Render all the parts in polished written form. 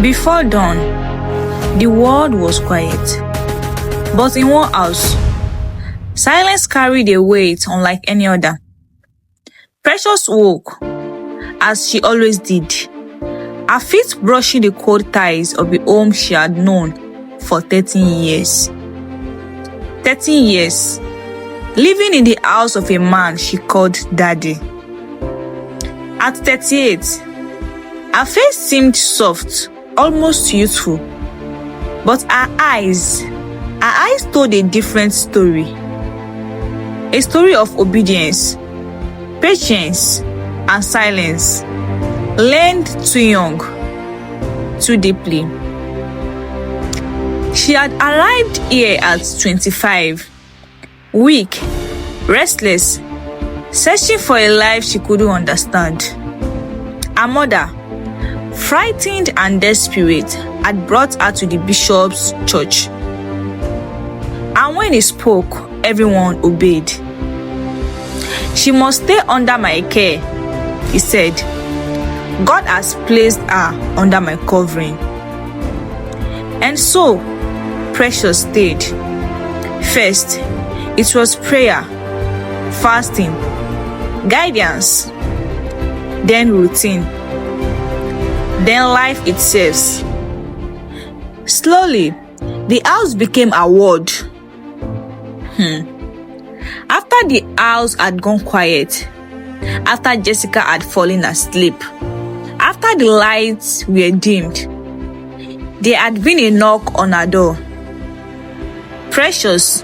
Before dawn, the world was quiet. But in one house, silence carried a weight unlike any other. Precious woke, as she always did, her feet brushing the cold ties of the home she had known for 13 years. 13 years, living in the house of a man she called Daddy. At 38, her face seemed soft, almost youthful, but her eyes told a different story. A story of obedience, patience, and silence, learned too young, too deeply. She had arrived here at 25, weak, restless, searching for a life she couldn't understand. Her mother, frightened and desperate, had brought her to the bishop's church. And when he spoke, everyone obeyed. She must stay under my care, he said. God has placed her under my covering. And so, Precious stayed. First, it was prayer, fasting, guidance, then routine, then life itself. Slowly, the house became a ward. After the house had gone quiet, after Jessica had fallen asleep, after the lights were dimmed, there had been a knock on her door. Precious,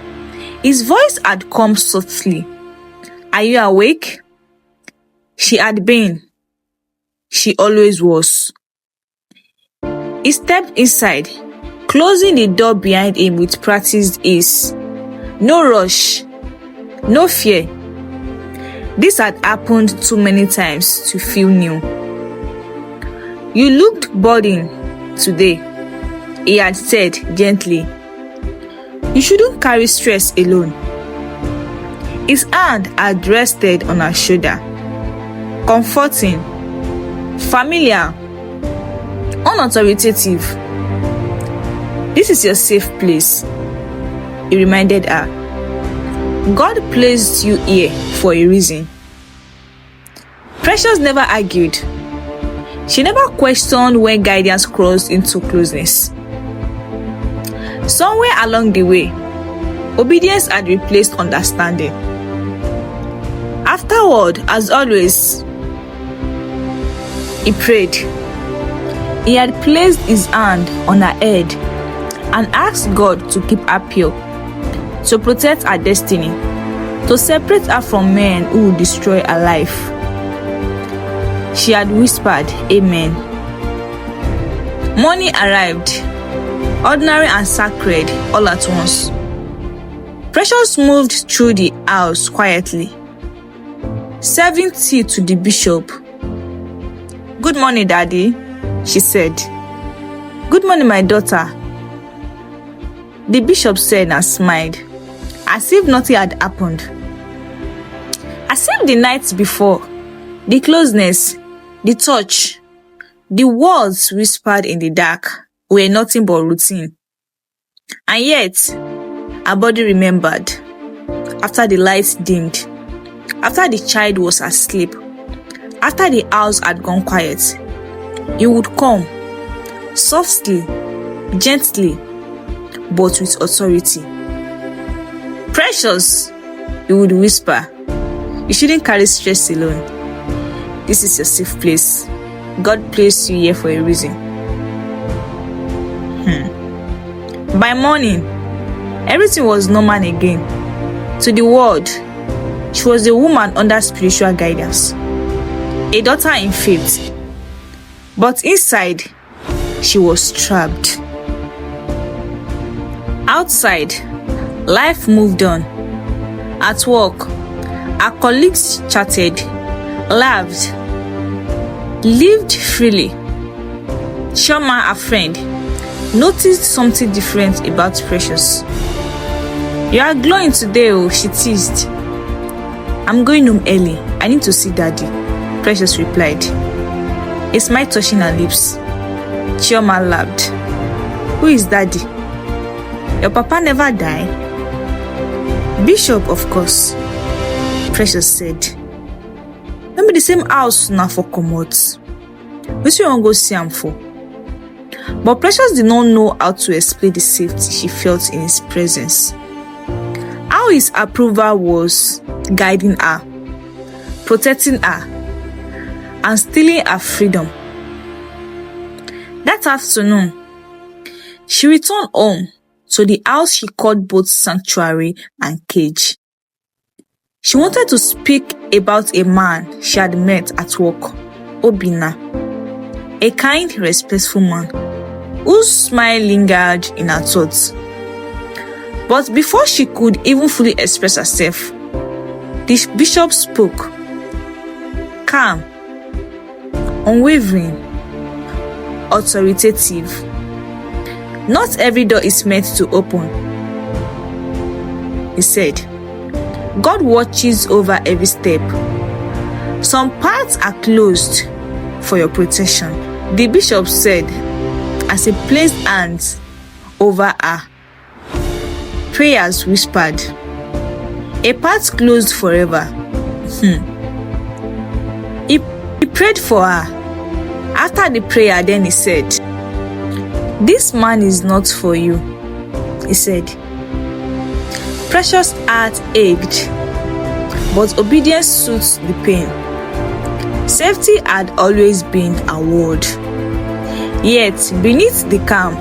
his voice had come softly. Are you awake? She had been. She always was. He stepped inside, closing the door behind him with practiced ease. No rush, no fear. This had happened too many times to feel new. You looked burdened today, he had said gently. You shouldn't carry stress alone. His hand had rested on her shoulder, comforting, familiar, unauthoritative. This is your safe place, he reminded her. God placed you here for a reason. Precious never argued. She never questioned when guidance crossed into closeness. Somewhere along the way, obedience had replaced understanding. Afterward, as always, he prayed. He had placed his hand on her head and asked God to keep her pure, to protect her destiny, to separate her from men who would destroy her life. She had whispered, Amen. Morning arrived, ordinary and sacred all at once. Precious moved through the house quietly, serving tea to the bishop. Good morning, Daddy, she said. Good morning, my daughter. The bishop said and smiled, as if nothing had happened. As if the night before, the closeness, the touch, the words whispered in the dark were nothing but routine. And yet, her body remembered. After the lights dimmed, after the child was asleep, after the house had gone quiet, he would come, softly, gently, but with authority. Precious, he would whisper, you shouldn't carry stress alone. This is your safe place. God placed you here for a reason. By morning, everything was normal again. To the world, she was a woman under spiritual guidance, a daughter in faith. But inside, she was trapped. Outside, life moved on. At work, her colleagues chatted, laughed, lived freely. Shoma, her friend, noticed something different about Precious. You are glowing today, oh, she teased. I'm going home early. I need to see Daddy, Precious replied, a smile touching her lips. Chioma laughed. Who is daddy? Your papa never died? Bishop, of course, Precious said. No be the same house now for comot. Wetin you wan go see am for? But Precious did not know how to explain the safety she felt in his presence. How his approval was guiding her, protecting her, and stealing her freedom. That afternoon, she returned home to the house she called both sanctuary and cage. She wanted to speak about a man she had met at work, Obinna, a kind, respectful man whose smile lingered in her thoughts. But before she could even fully express herself, the bishop spoke. Calm, unwavering, authoritative. Not every door is meant to open, he said. God watches over every step. Some paths are closed for your protection, the bishop said as he placed hands over her. Prayers whispered. A path closed forever. He prayed for her. After the prayer, then he said, "This man is not for you," he said. Precious' heart ached, but obedience suits the pain. Safety had always been her word. Yet, beneath the calm,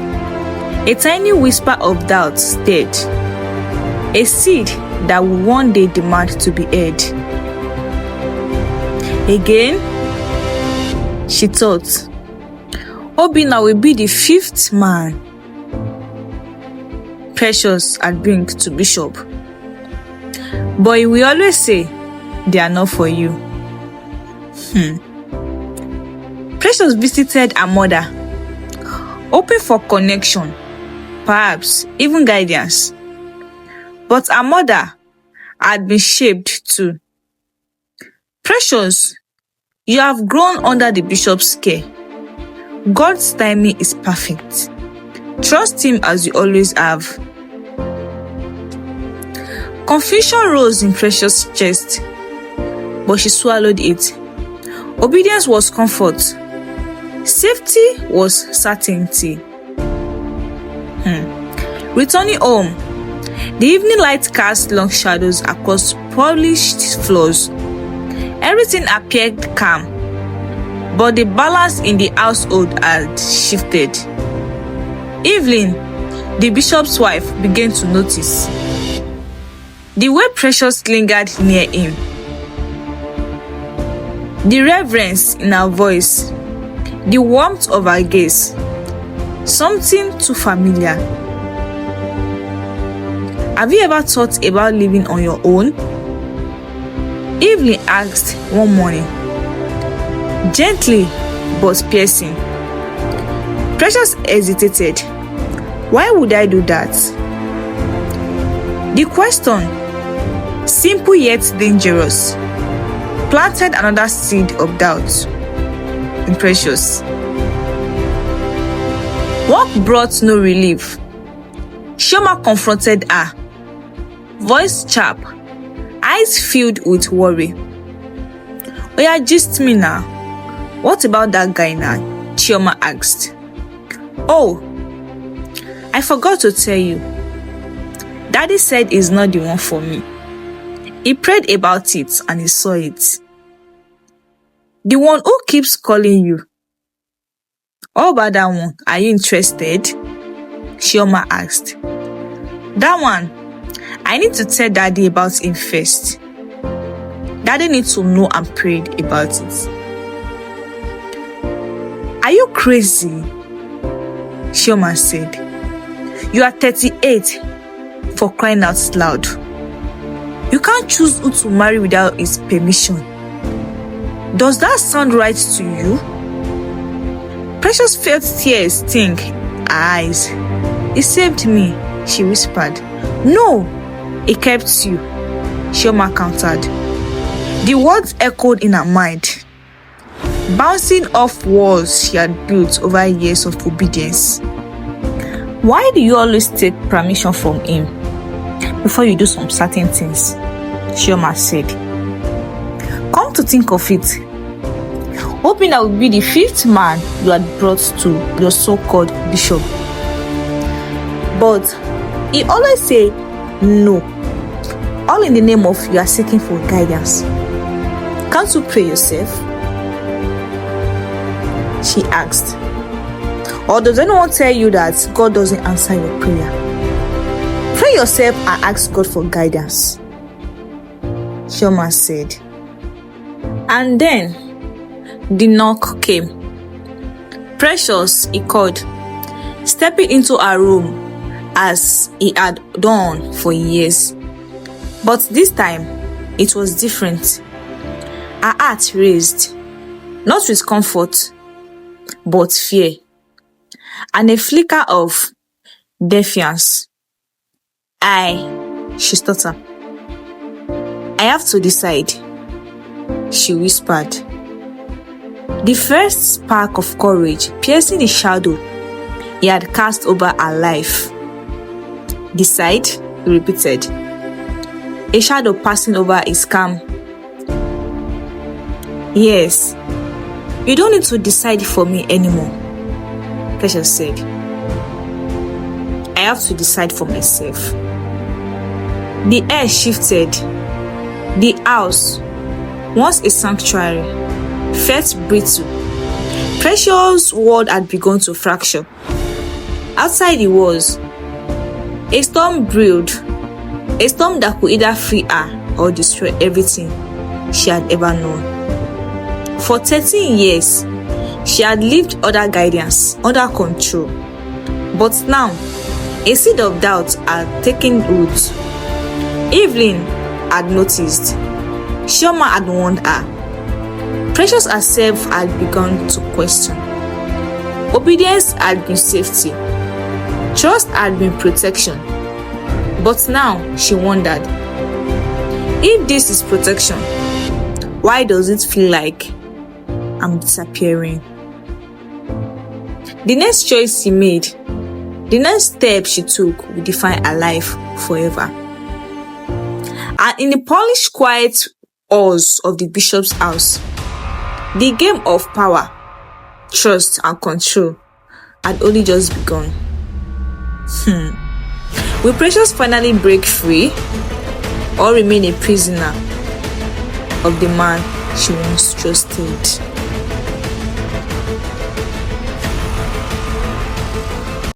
a tiny whisper of doubt stirred. A seed that would one day demand to be heard. Again, she thought, Obinna will be the fifth man Precious had bring to Bishop. But he will always say, they are not for you. Precious visited her mother, hoping for connection, perhaps even guidance. But her mother had been shaped too. Precious, you have grown under the bishop's care. God's timing is perfect. Trust him as you always have. Confusion rose in Precious' chest, but she swallowed it. Obedience was comfort. Safety was certainty. Returning home, the evening light cast long shadows across polished floors. Everything appeared calm, but the balance in the household had shifted. Evelyn, the bishop's wife, began to notice the way Precious lingered near him, the reverence in her voice, the warmth of her gaze, something too familiar. Have you ever thought about living on your own? Evelyn asked one morning, gently but piercing. Precious hesitated. Why would I do that? The question, simple yet dangerous, planted another seed of doubt in Precious. Work brought no relief. Chioma confronted her, voice sharp, eyes filled with worry. Oya, gist me now. What about that guy now? Chioma asked. Oh, I forgot to tell you. Daddy said he's not the one for me. He prayed about it and he saw it. The one who keeps calling you. How about that one? Are you interested? Chioma asked. That one, I need to tell Daddy about him first. Daddy needs to know I'm prayed about it. Are you crazy? Chioma said. You are 38, for crying out loud. You can't choose who to marry without his permission. Does that sound right to you? Precious felt tears sting her eyes. He saved me, she whispered. No, he kept you, Chioma countered. The words echoed in her mind. bouncing off walls she had built over years of obedience. Why do you always take permission from him before you do some certain things? Chioma said. Come to think of it, hoping I would be the fifth man you had brought to your so-called bishop. But he always say no, all in the name of you are seeking for guidance. Can't you pray yourself? She asked. Or does anyone tell you that God doesn't answer your prayer? Pray yourself and ask God for guidance, Chioma said. And then the knock came. Precious, he called, stepping into her room as he had done for years. But this time, it was different. Her heart raised, not with comfort, but fear, and a flicker of defiance. She stuttered. I have to decide, she whispered. The first spark of courage piercing the shadow he had cast over her life. Decide, he repeated, a shadow passing over his calm. Yes, you don't need to decide for me anymore, Precious said. I have to decide for myself. The air shifted. The house, once a sanctuary, felt brittle. Precious' world had begun to fracture. Outside the walls, a storm brewed, a storm that could either free her or destroy everything she had ever known. For 13 years, she had lived under guidance, under control. But now, a seed of doubt had taken root. Evelyn had noticed. Chioma had warned her. Precious herself had begun to question. Obedience had been safety. Trust had been protection. But now she wondered, if this is protection, why does it feel like I'm disappearing? The next choice she made, the next step she took will define her life forever. And in the polished, quiet halls of the bishop's house, the game of power, trust, and control had only just begun. Will Precious finally break free or remain a prisoner of the man she once trusted?